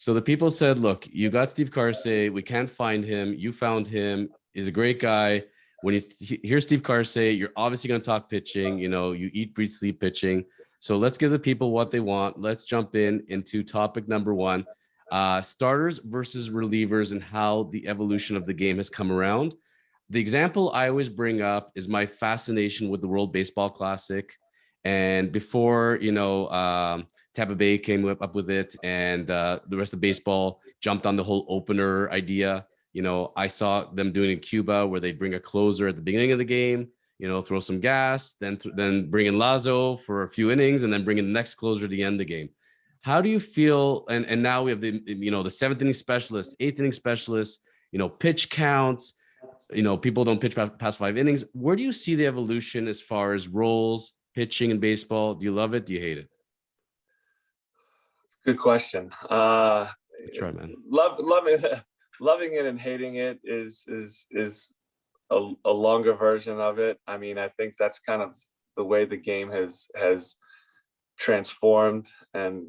So the people said, look, you got Steve Karsay. We can't find him. You found him. He's a great guy. When you hear Steve Karsay, you're obviously going to talk pitching. You eat, breathe, sleep pitching. So let's give the people what they want. Let's jump into topic number one, starters versus relievers and how the evolution of the game has come around. The example I always bring up is my fascination with the World Baseball Classic. And before, Tampa Bay came up with it, and the rest of baseball jumped on the whole opener idea. I saw them doing it in Cuba, where they bring a closer at the beginning of the game, throw some gas, then bring in Lazo for a few innings, and then bring in the next closer at the end of the game. How do you feel? And now we have the seventh inning specialist, eighth inning specialist, pitch counts. People don't pitch past 5 innings. Where do you see the evolution as far as roles, pitching in baseball? Do you love it? Do you hate it? Good question. Try, man. Loving it and hating it is a longer version of it. I mean, I think that's kind of the way the game has transformed and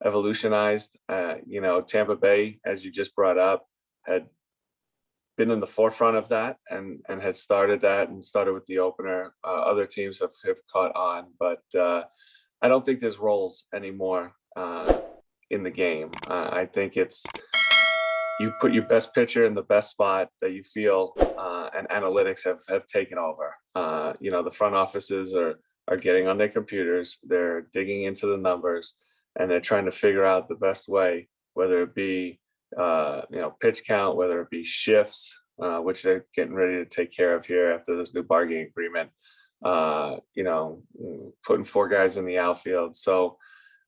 evolutionized. Tampa Bay, as you just brought up, had been in the forefront of that and had started with the opener. Other teams have caught on, but I don't think there's roles anymore in the game. I think it's you put your best pitcher in the best spot that you feel, and analytics have taken over. The front offices are getting on their computers, they're digging into the numbers, and they're trying to figure out the best way, whether it be pitch count, whether it be shifts, which they're getting ready to take care of here after this new bargaining agreement, putting 4 guys in the outfield. So,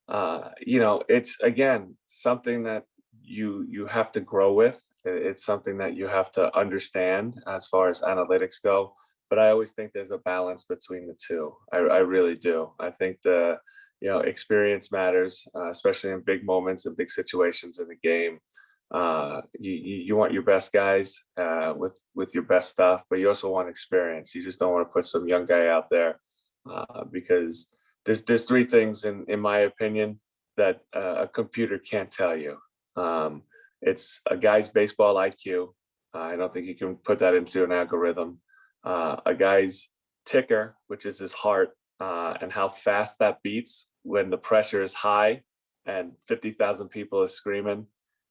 it's, again, something that you have to grow with. It's something that you have to understand as far as analytics go. But I always think there's a balance between the two. I really do. I think the experience matters, especially in big moments and big situations in the game. You want your best guys with your best stuff, but you also want experience. You just don't want to put some young guy out there because there's 3 things in my opinion that a computer can't tell you. It's a guy's baseball IQ. I don't think you can put that into an algorithm. A guy's ticker, which is his heart, and how fast that beats when the pressure is high and 50,000 people are screaming.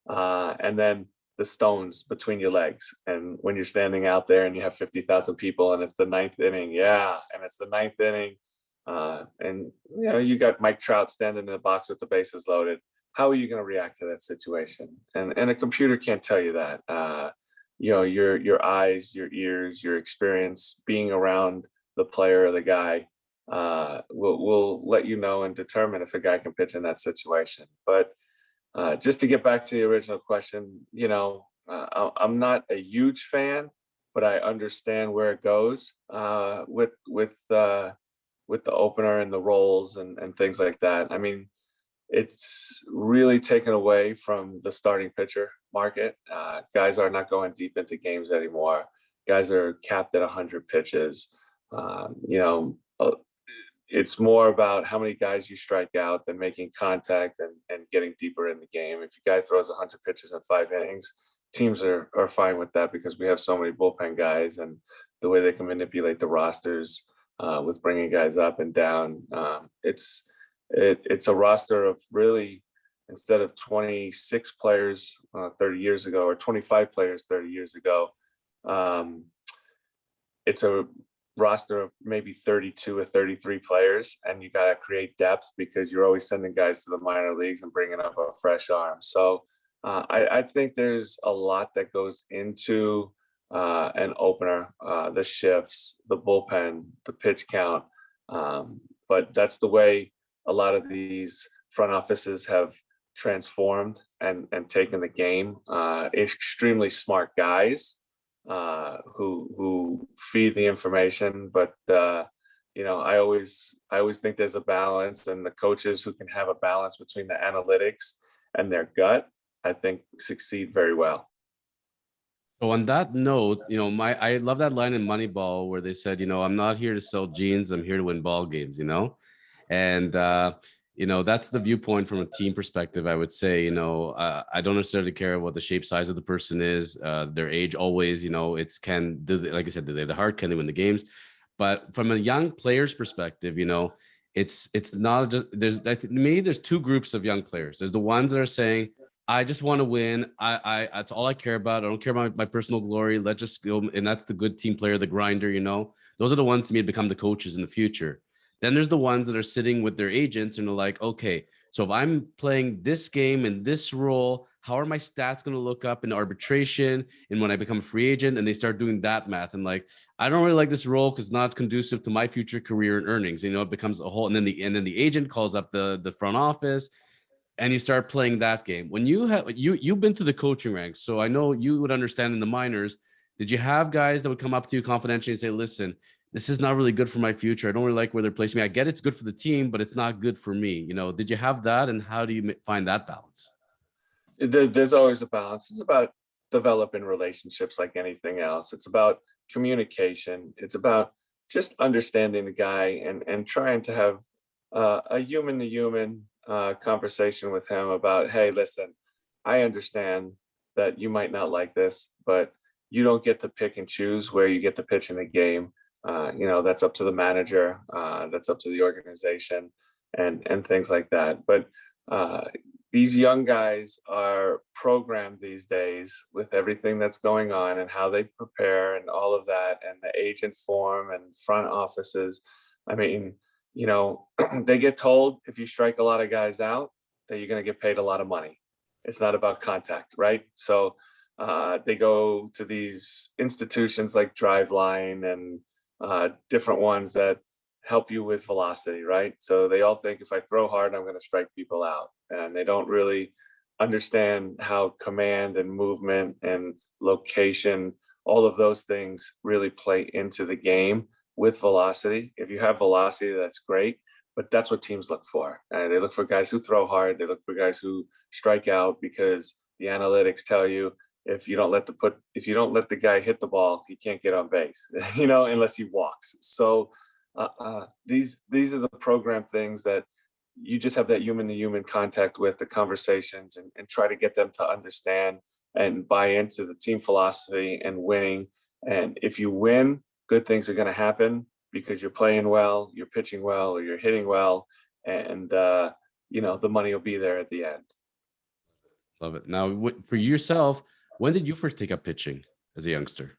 And then the stones between your legs. And when you're standing out there and you have 50,000 people and it's the 9th inning, and it's the 9th inning, and you got Mike Trout standing in the box with the bases loaded. How are you going to react to that situation? And a computer can't tell you that. Your eyes, your ears, your experience being around the player or the guy will let you know and determine if a guy can pitch in that situation. But just to get back to the original question, I'm not a huge fan, but I understand where it goes with the opener and the roles and things like that. I mean, it's really taken away from the starting pitcher market. Guys are not going deep into games anymore. Guys are capped at 100 pitches. It's more about how many guys you strike out than making contact and getting deeper in the game. If a guy throws 100 pitches in 5 innings, teams are fine with that because we have so many bullpen guys and the way they can manipulate the rosters with bringing guys up and down. It's a roster of really, instead of 26 players 30 years ago or 25 players 30 years ago, it's a roster of maybe 32 or 33 players, and you got to create depth because you're always sending guys to the minor leagues and bringing up a fresh arm. So I think there's a lot that goes into an opener, the shifts, the bullpen, the pitch count. But that's the way a lot of these front offices have transformed and taken the game. Extremely smart guys who feed the information, but I always think there's a balance, and the coaches who can have a balance between the analytics and their gut, I think, succeed very well. So on that note, I love that line in Moneyball where they said, I'm not here to sell jeans, I'm here to win ball games, and that's the viewpoint from a team perspective. I would say, I don't necessarily care what the shape, size of the person is, their age. Always, like I said, do they have the heart? Can they win the games? But from a young player's perspective, it's not just there's two groups of young players. There's the ones that are saying, I just want to win. That's all I care about. I don't care about my personal glory. Let's just go. And that's the good team player, the grinder, those are the ones to me to become the coaches in the future. Then there's the ones that are sitting with their agents and they're like, okay, so if I'm playing this game in this role, how are my stats going to look up in arbitration and when I become a free agent? And they start doing that math and like, I don't really like this role because it's not conducive to my future career and earnings. It becomes a whole, and then the agent calls up the front office and you start playing that game. When you've been through the coaching ranks, so I know you would understand in the minors. Did you have guys that would come up to you confidentially and say, listen, this is not really good for my future. I don't really like where they're placing me. I get it's good for the team, but it's not good for me. Did you have that? And how do you find that balance? There's always a balance. It's about developing relationships like anything else. It's about communication. It's about just understanding the guy and trying to have a human to human conversation with him about, hey, listen, I understand that you might not like this, but you don't get to pick and choose where you get to pitch in the game. That's up to the manager, that's up to the organization and things like that. But these young guys are programmed these days with everything that's going on and how they prepare and all of that, and the agent form and front offices. I mean, they get told if you strike a lot of guys out that you're going to get paid a lot of money. It's not about contact, right? So they go to these institutions like Driveline and different ones that help you with velocity, right? So they all think if I throw hard, I'm going to strike people out. And they don't really understand how command and movement and location, all of those things really play into the game with velocity. If you have velocity, that's great, but that's what teams look for. And they look for guys who throw hard. They look for guys who strike out because the analytics tell you if you don't let the guy hit the ball, he can't get on base, unless he walks. So these are the program things that you just have that human to human contact with, the conversations, and try to get them to understand and buy into the team philosophy and winning. And if you win, good things are going to happen because you're playing well, you're pitching well, or you're hitting well, and the money will be there at the end. Love it. Now, for yourself, when did you first take up pitching as a youngster?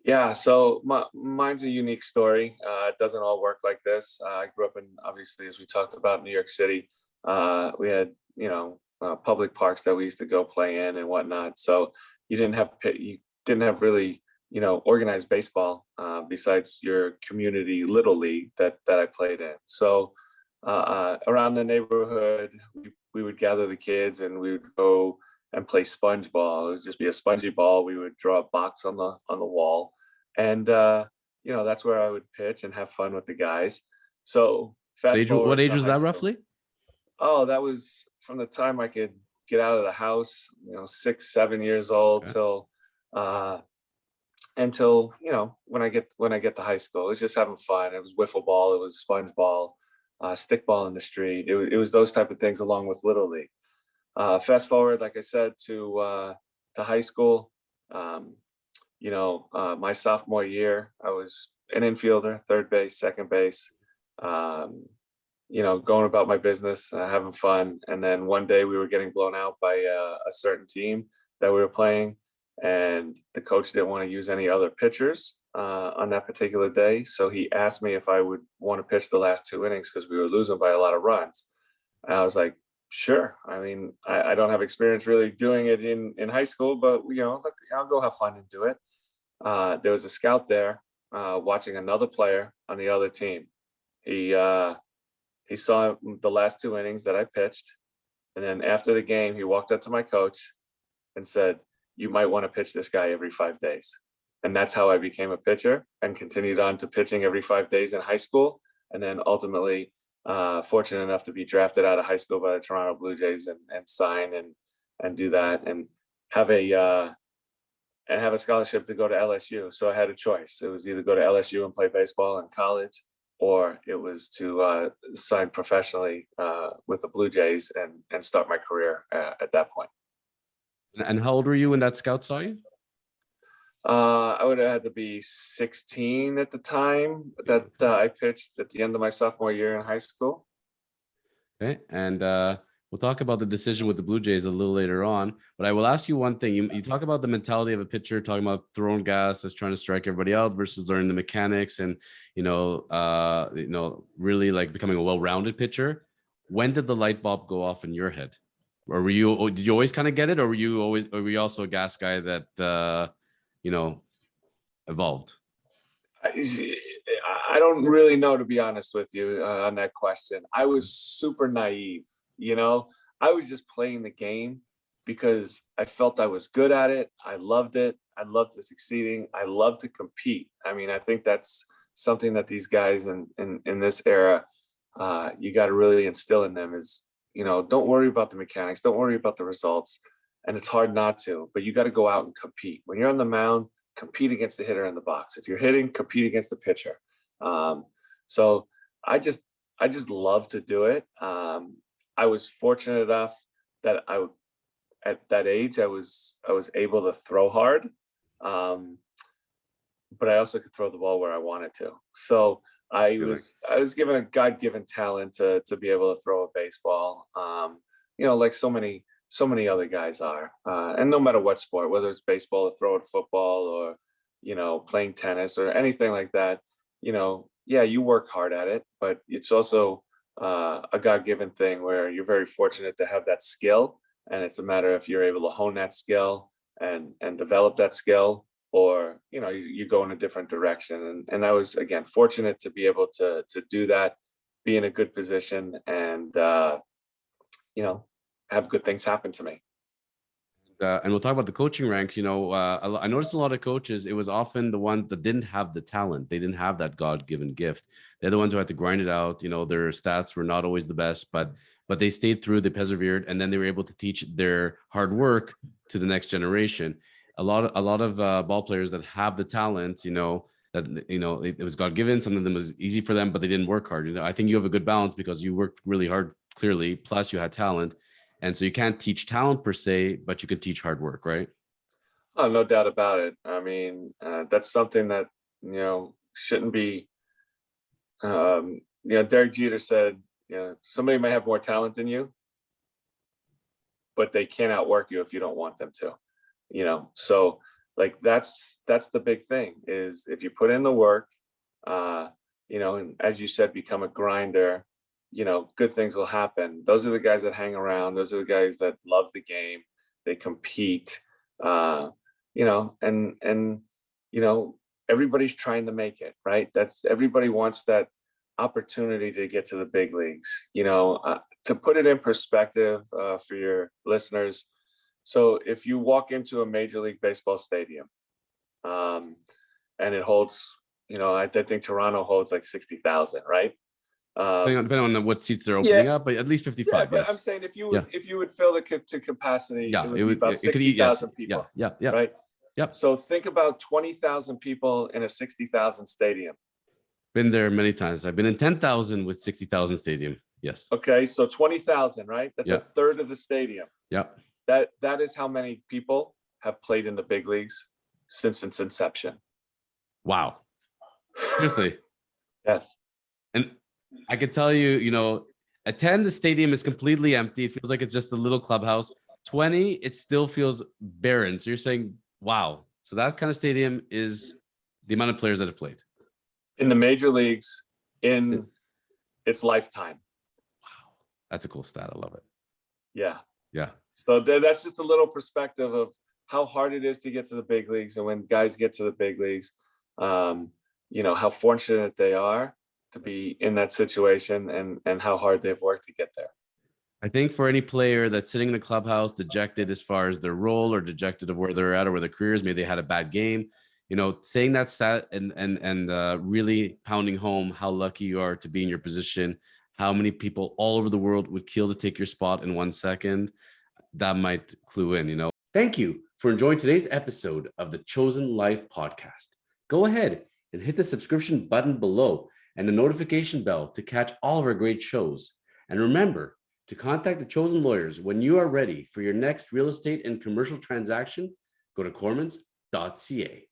Yeah, so mine's a unique story. It doesn't all work like this. I grew up in, obviously, as we talked about, New York City. We had, public parks that we used to go play in and whatnot. So you didn't have really, organized baseball besides your community little league that I played in. So around the neighborhood, we would gather the kids and we would go and play sponge ball. It would just be a spongy ball. We would draw a box on the wall, and that's where I would pitch and have fun with the guys. So What age was that roughly? Oh, that was from the time I could get out of the house, 6, 7 years old, okay, until when I get to high school. It was just having fun. It was wiffle ball. It was sponge ball, stick ball in the street. It was those type of things along with little league. Fast forward, like I said, to high school. My sophomore year, I was an infielder, third base, second base. Going about my business, having fun. And then one day we were getting blown out by a certain team that we were playing, and the coach didn't want to use any other pitchers on that particular day. So he asked me if I would want to pitch the last 2 innings because we were losing by a lot of runs. And I was like, sure. I mean, I don't have experience really doing it in high school, but I'll go have fun and do it. There was a scout there watching another player on the other team. He saw the last 2 innings that I pitched, and then after the game, he walked up to my coach and said, "You might want to pitch this guy every 5 days." And that's how I became a pitcher and continued on to pitching every 5 days in high school, and then ultimately fortunate enough to be drafted out of high school by the Toronto Blue Jays and sign and do that and have a scholarship to go to LSU. So I had a choice. It was either go to LSU and play baseball in college, or it was to sign professionally with the Blue Jays and start my career at that point. And how old were you when that scout saw you? I would have had to be 16 at the time that I pitched at the end of my sophomore year in high school. Okay. And we'll talk about the decision with the Blue Jays a little later on. But I will ask you one thing. You talk about the mentality of a pitcher, talking about throwing gas as trying to strike everybody out versus learning the mechanics and, really like becoming a well-rounded pitcher. When did the light bulb go off in your head? Or did you always kind of get it? Or were you also a gas guy that, evolved? I don't really know, to be honest with you, on that question. I was super naive. I was just playing the game because I felt I was good at it. I loved it. I loved to succeeding. I love to compete. I mean, I think that's something that these guys in this era, you got to really instill in them is, don't worry about the mechanics. Don't worry about the results. And it's hard not to, but you got to go out and compete. When you're on the mound, compete against the hitter in the box. If you're hitting, compete against the pitcher. So I just love to do it. I was fortunate enough that at that age, I was able to throw hard. But I also could throw the ball where I wanted to. So I was given a God-given talent to be able to throw a baseball. Like so many other guys are. And no matter what sport, whether it's baseball or throw it football or, playing tennis or anything like that, you work hard at it, but it's also a God-given thing where you're very fortunate to have that skill. And it's a matter if you're able to hone that skill and develop that skill, or, you go in a different direction. And I was, again, fortunate to be able to do that, be in a good position and, have good things happen to me. And we'll talk about the coaching ranks. I noticed a lot of coaches, it was often the ones that didn't have the talent. They didn't have that God-given gift. They're the ones who had to grind it out. Their stats were not always the best, but they stayed through, they persevered, and then they were able to teach their hard work to the next generation. A lot of ball players that have the talent, it was God-given. Some of them was easy for them, but they didn't work hard. I think you have a good balance because you worked really hard, clearly, plus you had talent. And so you can't teach talent per se, but you can teach hard work, right? Oh, no doubt about it. I mean, that's something that, shouldn't be, Derek Jeter said, somebody may have more talent than you, but they can't outwork you if you don't want them to, so like, that's the big thing is if you put in the work, and as you said, become a grinder, good things will happen. Those are the guys that hang around. Those are the guys that love the game. They compete, and everybody's trying to make it, right? Everybody wants that opportunity to get to the big leagues, to put it in perspective for your listeners. So if you walk into a Major League Baseball stadium, and it holds, I think Toronto holds like 60,000, right? Depending on what seats they're opening up, but at least 55. Yeah, but yes. I'm saying if you would fill it to capacity, it would be about 60,000 people. Yeah. Right. Yep. So think about 20,000 people in a 60,000 stadium. Been there many times. I've been in 10,000 with 60,000 stadium. Yes. Okay, so 20,000, right? That's a third of the stadium. Yep. That is how many people have played in the big leagues since its inception. Wow. Seriously. Yes. And I could tell you, at 10, the stadium is completely empty. It feels like it's just a little clubhouse. 20, it still feels barren. So you're saying, wow. So that kind of stadium is the amount of players that have played in the major leagues in its lifetime. Wow. That's a cool stat. I love it. Yeah. Yeah. So that's just a little perspective of how hard it is to get to the big leagues. And when guys get to the big leagues, how fortunate they are to be in that situation and how hard they've worked to get there. I think for any player that's sitting in the clubhouse, dejected as far as their role or dejected of where they're at or where their careers, maybe they had a bad game, saying that stat and really pounding home how lucky you are to be in your position, how many people all over the world would kill to take your spot in 1 second, that might clue in. Thank you for enjoying today's episode of the Chosen Life podcast. Go ahead and hit the subscription button below and the notification bell to catch all of our great shows. And remember to contact the chosen lawyers when you are ready for your next real estate and commercial transaction. Go to kormans.ca.